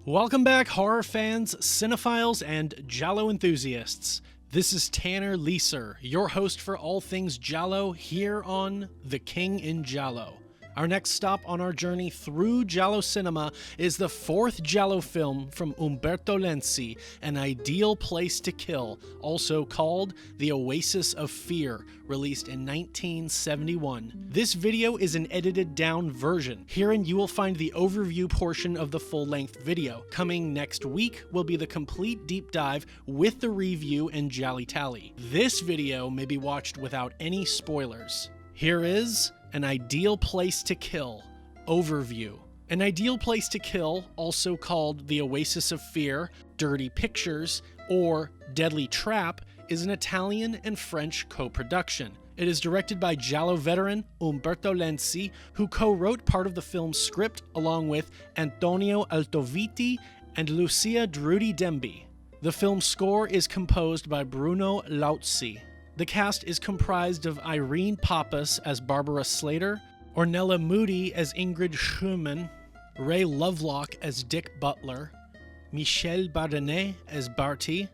Welcome back, horror fans, cinephiles, and giallo enthusiasts. This is Tanner Leeser, your host for all things giallo here on The King in Giallo. Our next stop on our journey through giallo cinema is the fourth giallo film from Umberto Lenzi, An Ideal Place to Kill, also called The Oasis of Fear, released in 1971. This video is an edited down version. Herein you will find the overview portion of the full-length video. Coming next week will be the complete deep dive with the review and GialliTally. This video may be watched without any spoilers. Here is An Ideal Place to Kill overview. An Ideal Place to Kill, also called The Oasis of Fear, Dirty Pictures, or Deadly Trap, is an Italian and French co-production. It is directed by giallo veteran Umberto Lenzi, who co-wrote part of the film's script along with Antonio Altoviti and Lucia Drudi Dembi. The film's score is composed by Bruno Lauzi. The cast is comprised of Irene Papas as Barbara Slater, Ornella Moody as Ingrid Schumann, Ray Lovelock as Dick Butler, Michel Bardenet as Barty,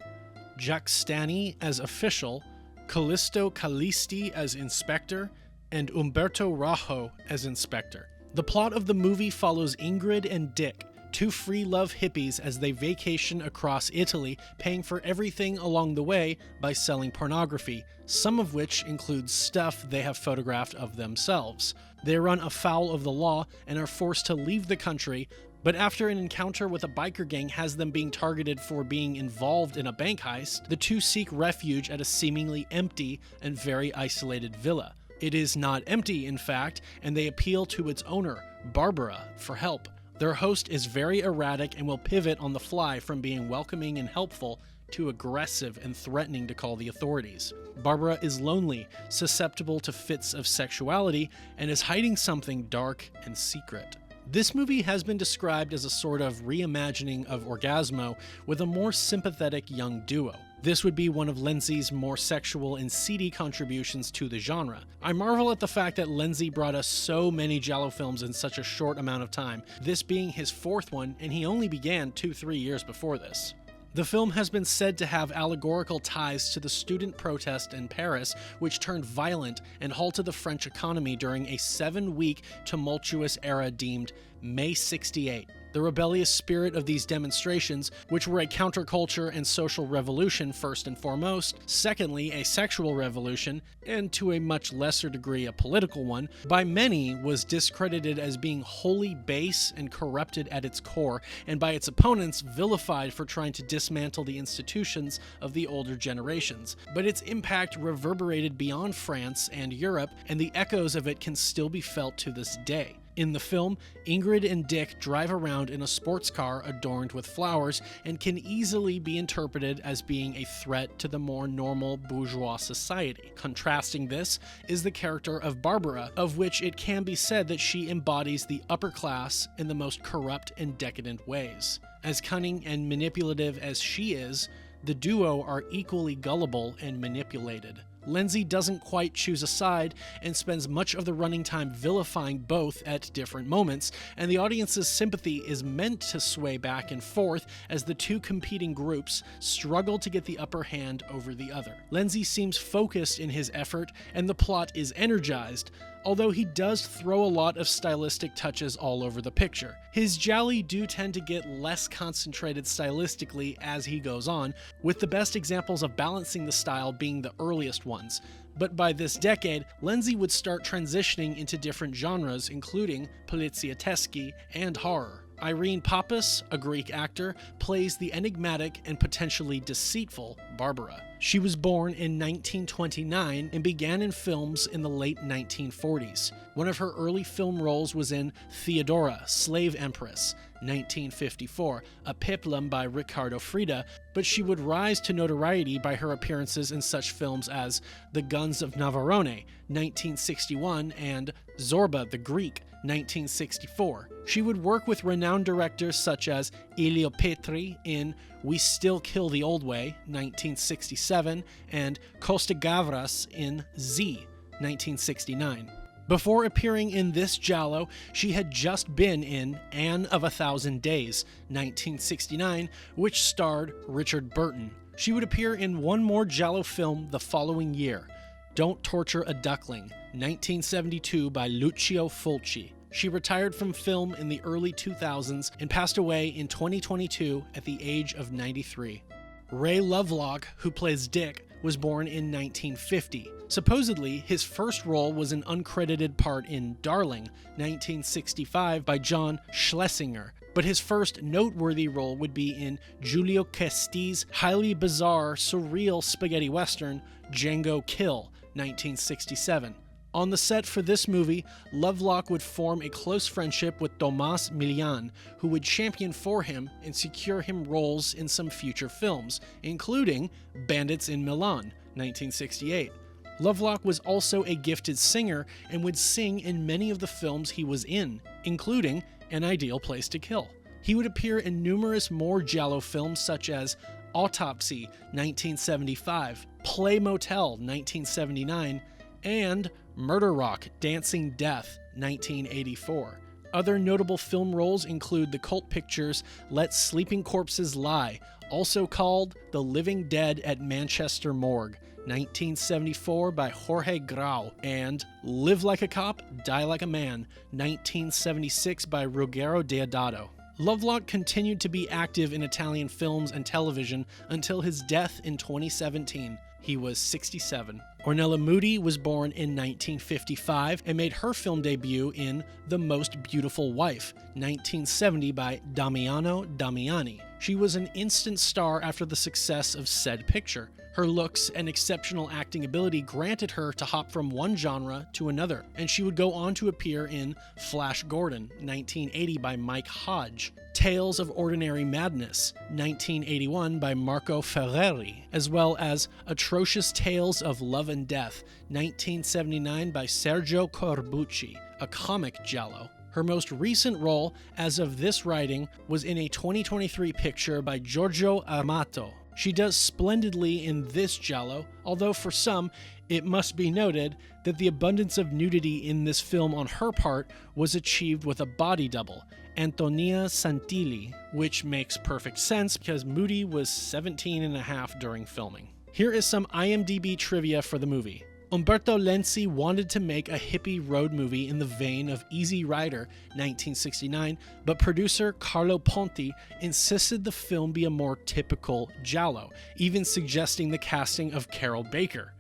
Jack Stanny as Official, Callisto Callisti as Inspector, and Umberto Rajo as Inspector. The plot of the movie follows Ingrid and Dick, two free love hippies, as they vacation across Italy, paying for everything along the way by selling pornography, some of which includes stuff they have photographed of themselves. They run afoul of the law and are forced to leave the country, but after an encounter with a biker gang has them being targeted for being involved in a bank heist, the two seek refuge at a seemingly empty and very isolated villa. It is not empty, in fact, and they appeal to its owner, Barbara, for help. Their host is very erratic and will pivot on the fly from being welcoming and helpful to aggressive and threatening to call the authorities. Barbara is lonely, susceptible to fits of sexuality, and is hiding something dark and secret. This movie has been described as a sort of reimagining of Orgasmo with a more sympathetic young duo. This would be one of Lenzi's more sexual and seedy contributions to the genre. I marvel at the fact that Lenzi brought us so many giallo films in such a short amount of time, this being his fourth one, and he only began 2-3 years before this. The film has been said to have allegorical ties to the student protest in Paris, which turned violent and halted the French economy during a 7-week tumultuous era deemed May '68. The rebellious spirit of these demonstrations, which were a counterculture and social revolution first and foremost, secondly a sexual revolution, and to a much lesser degree a political one, by many was discredited as being wholly base and corrupted at its core, and by its opponents vilified for trying to dismantle the institutions of the older generations. But its impact reverberated beyond France and Europe, and the echoes of it can still be felt to this day. In the film, Ingrid and Dick drive around in a sports car adorned with flowers and can easily be interpreted as being a threat to the more normal bourgeois society. Contrasting this is the character of Barbara, of which it can be said that she embodies the upper class in the most corrupt and decadent ways. As cunning and manipulative as she is, the duo are equally gullible and manipulated. Lenzi doesn't quite choose a side and spends much of the running time vilifying both at different moments, and the audience's sympathy is meant to sway back and forth as the two competing groups struggle to get the upper hand over the other. Lenzi seems focused in his effort, and the plot is energized, although he does throw a lot of stylistic touches all over the picture. His gialli do tend to get less concentrated stylistically as he goes on, with the best examples of balancing the style being the earliest ones. But by this decade, Lenzi would start transitioning into different genres, including polizieschi and horror. Irene Papas, a Greek actor, plays the enigmatic and potentially deceitful Barbara. She was born in 1929 and began in films in the late 1940s. One of her early film roles was in Theodora, Slave Empress, 1954, a peplum by Riccardo Frida, but she would rise to notoriety by her appearances in such films as The Guns of Navarone, 1961, and Zorba the Greek, 1964. She would work with renowned directors such as Elio Petri in We Still Kill the Old Way, 1967, and Costa Gavras in Z, 1969. Before appearing in this giallo, she had just been in Anne of a Thousand Days, 1969, which starred Richard Burton. She would appear in one more giallo film the following year, Don't Torture a Duckling, 1972 by Lucio Fulci. She retired from film in the early 2000s and passed away in 2022 at the age of 93. Ray Lovelock, who plays Dick, was born in 1950. Supposedly, his first role was an uncredited part in Darling, 1965 by John Schlesinger, but his first noteworthy role would be in Giulio Cesti's highly bizarre, surreal spaghetti western, Django Kill, 1967. On the set for this movie, Lovelock would form a close friendship with Tomas Milian, who would champion for him and secure him roles in some future films, including Bandits in Milan, 1968. Lovelock was also a gifted singer and would sing in many of the films he was in, including An Ideal Place to Kill. He would appear in numerous more giallo films such as Autopsy, 1975, Play Motel, 1979, and Murder Rock, Dancing Death, 1984. Other notable film roles include the cult pictures Let Sleeping Corpses Lie, also called The Living Dead at Manchester Morgue, 1974 by Jorge Grau, and Live Like a Cop, Die Like a Man, 1976 by Ruggero Deodato. Lovelock continued to be active in Italian films and television until his death in 2017. He was 67. Ornella Moody was born in 1955 and made her film debut in The Most Beautiful Wife, 1970 by Damiano Damiani. She was an instant star after the success of said picture. Her looks and exceptional acting ability granted her to hop from one genre to another, and she would go on to appear in Flash Gordon, 1980 by Mike Hodge, Tales of Ordinary Madness, 1981 by Marco Ferreri, as well as Atrocious Tales of Love and Death, 1979 by Sergio Corbucci, a comic giallo. Her most recent role, as of this writing, was in a 2023 picture by Giorgio Amato. She does splendidly in this giallo, although for some, it must be noted that the abundance of nudity in this film on her part was achieved with a body double, Antonia Santilli, which makes perfect sense because Muti was 17 and a half during filming. Here is some IMDb trivia for the movie. Umberto Lenzi wanted to make a hippie road movie in the vein of Easy Rider, 1969, but producer Carlo Ponti insisted the film be a more typical giallo, even suggesting the casting of Carol Baker.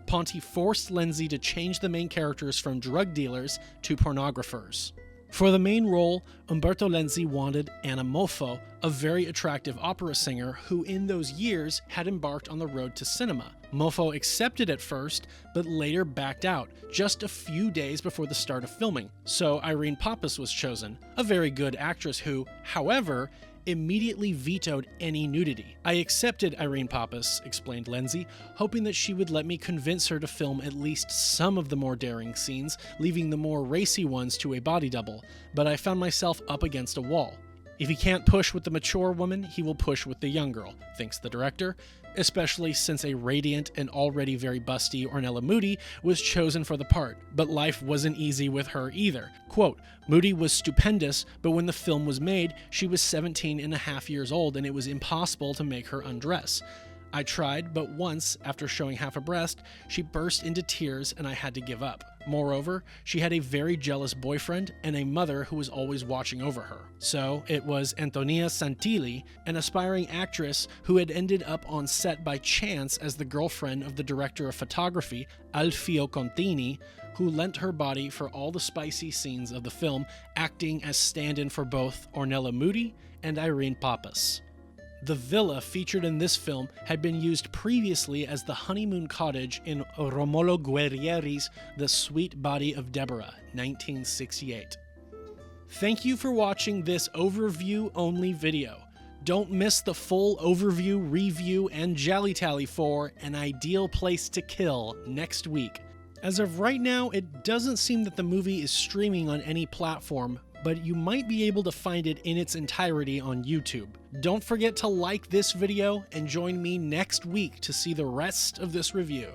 Ponti forced Lenzi to change the main characters from drug dealers to pornographers. For the main role, Umberto Lenzi wanted Anna Moffo, a very attractive opera singer who in those years had embarked on the road to cinema. Moffo accepted at first, but later backed out, just a few days before the start of filming. So Irene Papas was chosen, a very good actress who, however, immediately vetoed any nudity. I accepted Irene Papas, explained Lenzi, hoping that she would let me convince her to film at least some of the more daring scenes, leaving the more racy ones to a body double, but I found myself up against a wall. If he can't push with the mature woman, he will push with the young girl, thinks the director, especially since a radiant and already very busty Ornella Moody was chosen for the part. But life wasn't easy with her either. Quote, Moody was stupendous, but when the film was made, she was 17 and a half years old and it was impossible to make her undress. I tried, but once, after showing half a breast, she burst into tears and I had to give up. Moreover, she had a very jealous boyfriend and a mother who was always watching over her. So it was Antonia Santilli, an aspiring actress who had ended up on set by chance as the girlfriend of the director of photography, Alfio Contini, who lent her body for all the spicy scenes of the film, acting as stand-in for both Ornella Moody and Irene Papas. The villa featured in this film had been used previously as the honeymoon cottage in Romolo Guerrieri's The Sweet Body of Deborah, 1968. Thank you for watching this overview-only video. Don't miss the full overview, review, and GialliTally for An Ideal Place to Kill next week. As of right now, it doesn't seem that the movie is streaming on any platform, but you might be able to find it in its entirety on YouTube. Don't forget to like this video and join me next week to see the rest of this review.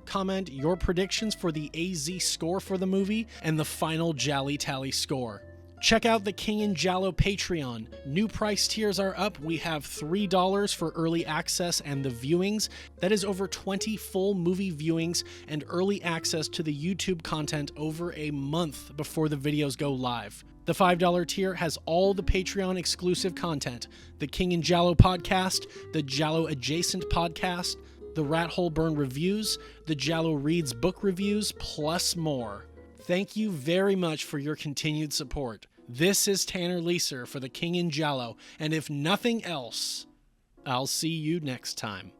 comment your predictions for the AZ score for the movie and the final GialliTally score. Check out the King in Giallo Patreon. New price tiers are up. We have $3 for early access and the viewings. That is over 20 full movie viewings and early access to the YouTube content over a month before the videos go live. The $5 tier has all the Patreon exclusive content: the King in Giallo podcast, the Giallo adjacent podcast, the Rat Hole Burn reviews, the Giallo Reads book reviews, plus more. Thank you very much for your continued support. This is Tanner Leeser for the King in Giallo, and if nothing else, I'll see you next time.